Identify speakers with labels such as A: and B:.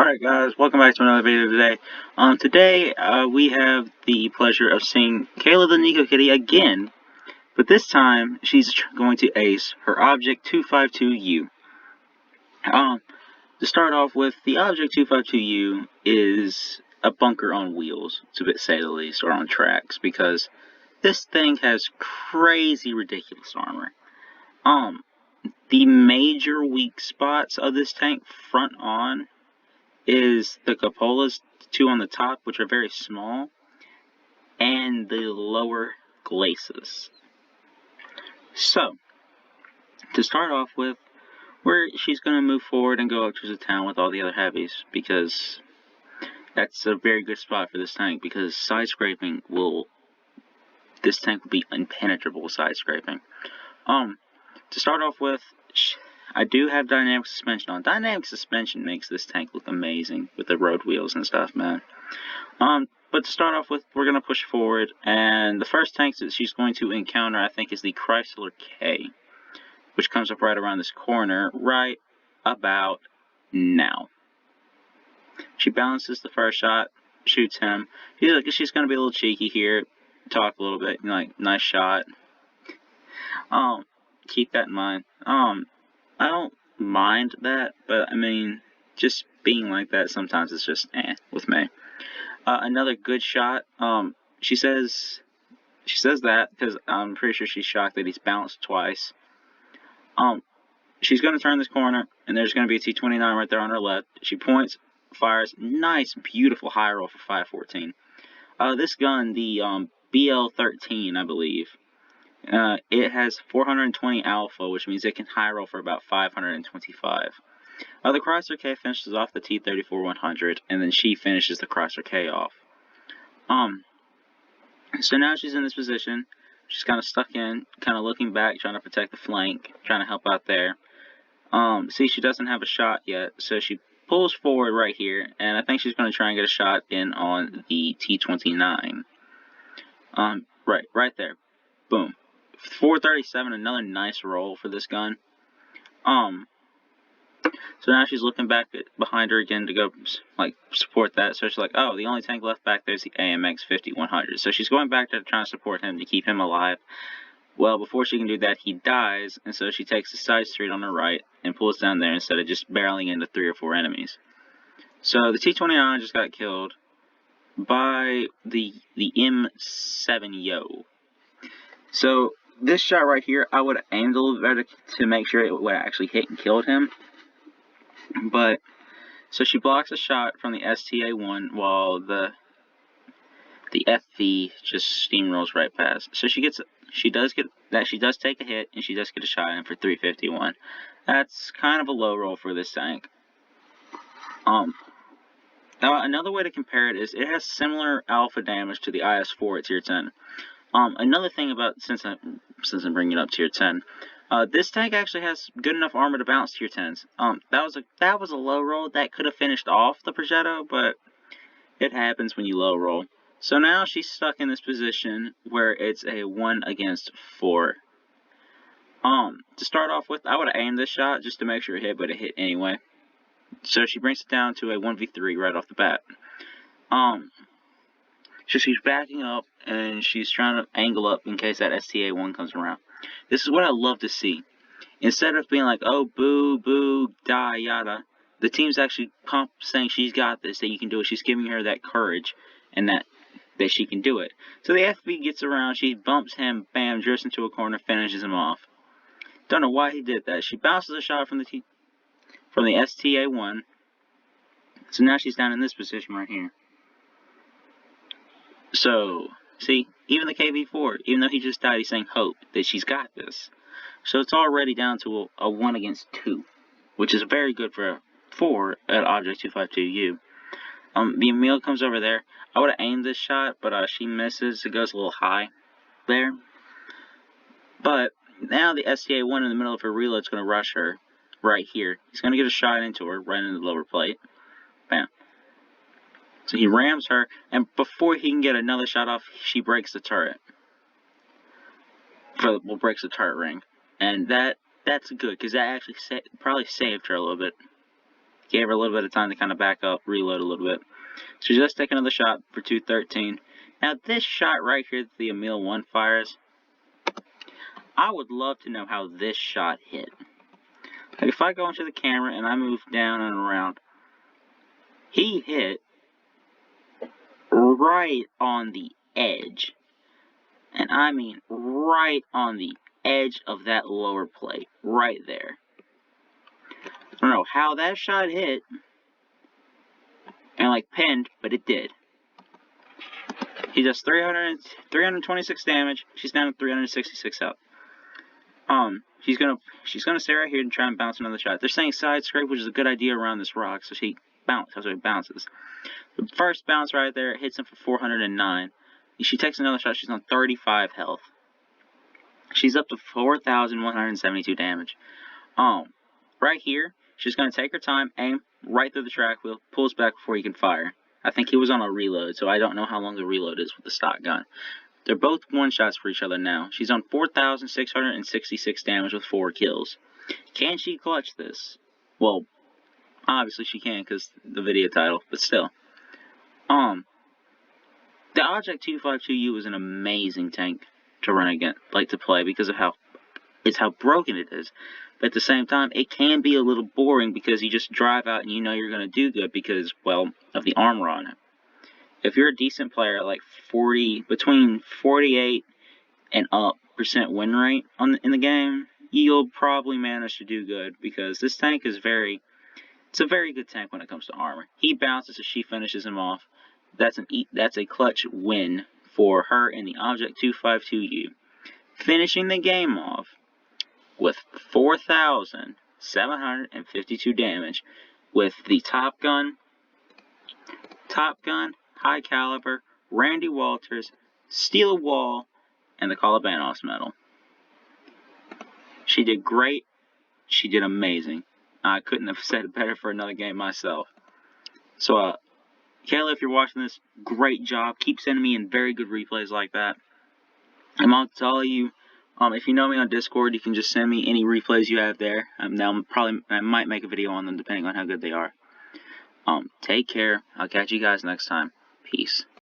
A: Alright guys, welcome back to another video today. Today we have the pleasure of seeing Kayla the Nico Kitty again, but this time she's going to ace her Object 252U. To start off with, the Object 252U is a bunker on wheels, to say the least, or on tracks, because this thing has crazy ridiculous armor. The major weak spots of this tank front on is the cupolas, two on the top, which are very small, and the lower glacis. So, to start off with, she's going to move forward and go up to the town with all the other heavies, because that's a very good spot for this tank, because this tank will be impenetrable with side scraping. To start off with, I do have dynamic suspension on. Dynamic suspension makes this tank look amazing with the road wheels and stuff, man. But to start off with, we're going to push forward, and the first tank that she's going to encounter, I think, is the Chrysler K, which comes up right around this corner, right about now. She balances the first shot, shoots him. She's going to be a little cheeky here, talk a little bit, like, nice shot. Keep that in mind. I don't mind that, but I mean, just being like that sometimes it's just with me. Another good shot. She says that because I'm pretty sure she's shocked that he's bounced twice. She's gonna turn this corner, and there's gonna be a T-29 right there on her left. She points, fires, nice, beautiful high roll for 514. This gun, the BL-13, I believe. It has 420 alpha, which means it can high roll for about 525. The Chrysler K finishes off the T-34-100, and then she finishes the Chrysler K off. So now she's in this position. She's kind of stuck in, kind of looking back, trying to protect the flank, trying to help out there. See, she doesn't have a shot yet, so she pulls forward right here, and I think she's going to try and get a shot in on the T-29. Right there. Boom. 437, another nice roll for this gun. So now she's looking back behind her again to go, like, support that. So she's like, oh, the only tank left back there is the AMX 50-100. So she's going back to try to support him to keep him alive. Well, before she can do that, he dies, and so she takes the side street on her right and pulls down there instead of just barreling into 3 or 4 enemies. So the T-29 just got killed by the M7 Yo. So this shot right here, I would have aimed a little better to make sure it would actually hit and killed him. But, so she blocks a shot from the STA-1 while the FV just steamrolls right past. So she does take a hit, and she does get a shot in for 351. That's kind of a low roll for this tank. Now another way to compare it is it has similar alpha damage to the IS-4 at tier 10. Another thing about, since I'm bringing it up tier 10, this tank actually has good enough armor to bounce tier 10s. That was a low roll that could have finished off the Progetto, but it happens when you low roll. So now she's stuck in this position where it's a 1 against 4. To start off with, I would have aimed this shot just to make sure it hit, but it hit anyway. So she brings it down to a 1v3 right off the bat. So she's backing up, and she's trying to angle up in case that STA-1 comes around. This is what I love to see. Instead of being like, oh, boo, boo, die, yada, the team's actually saying she's got this, that you can do it. She's giving her that courage, and that she can do it. So the FB gets around, she bumps him, bam, drifts into a corner, finishes him off. Don't know why he did that. She bounces a shot from the STA-1. So now she's down in this position right here. So, see, even the KV-4, even though he just died, he's saying hope that she's got this. So it's already down to a 1 against 2, which is very good for a 4 at Object 252U. The Emil comes over there. I would have aimed this shot, but she misses. It goes a little high there. But now the STA-1 in the middle of her reload is going to rush her right here. He's going to get a shot into her right into the lower plate. Bam. So he rams her, and before he can get another shot off, she breaks the turret. Breaks the turret ring. And that's good, because that actually probably saved her a little bit. gave her a little bit of time to kind of back up, reload a little bit. So just take another shot for 213. Now this shot right here that the Emil 1 fires, I would love to know how this shot hit. Like if I go into the camera and I move down and around, he hit right on the edge. And I mean right on the edge of that lower plate. Right there. I don't know how that shot hit and like pinned, but it did. He does 326 damage. She's down to 366 health. She's gonna stay right here and try and bounce another shot. They're saying side scrape, which is a good idea around this rock, so that's why he bounces. The first bounce right there hits him for 409. She takes another shot. She's on 35 health. She's up to 4,172 damage. Right here, she's gonna take her time, aim right through the track wheel, pulls back before he can fire. I think he was on a reload, so I don't know how long the reload is with the stock gun. They're both one-shots for each other now. She's on 4,666 damage with 4 kills. Can she clutch this? Well, obviously she can because the video title, but still. The Object 252U is an amazing tank to run against, to play because of how broken it is. But at the same time, it can be a little boring because you just drive out and you know you're going to do good because, well, of the armor on it. If you're a decent player, like between 48 and up % win rate in the game, you'll probably manage to do good because this tank is it's a very good tank when it comes to armor. He bounces as she finishes him off. That's a clutch win for her in the Object 252U. Finishing the game off with 4,752 damage with the Top Gun, High Caliber, Randy Walters, Steel Wall, and the Kalabanos medal. She did great. She did amazing. I couldn't have said it better for another game myself. So, Kayla, if you're watching this, great job. Keep sending me in very good replays like that. I'm on to all you. If you know me on Discord, you can just send me any replays you have there. I might make a video on them depending on how good they are. Take care. I'll catch you guys next time. Peace.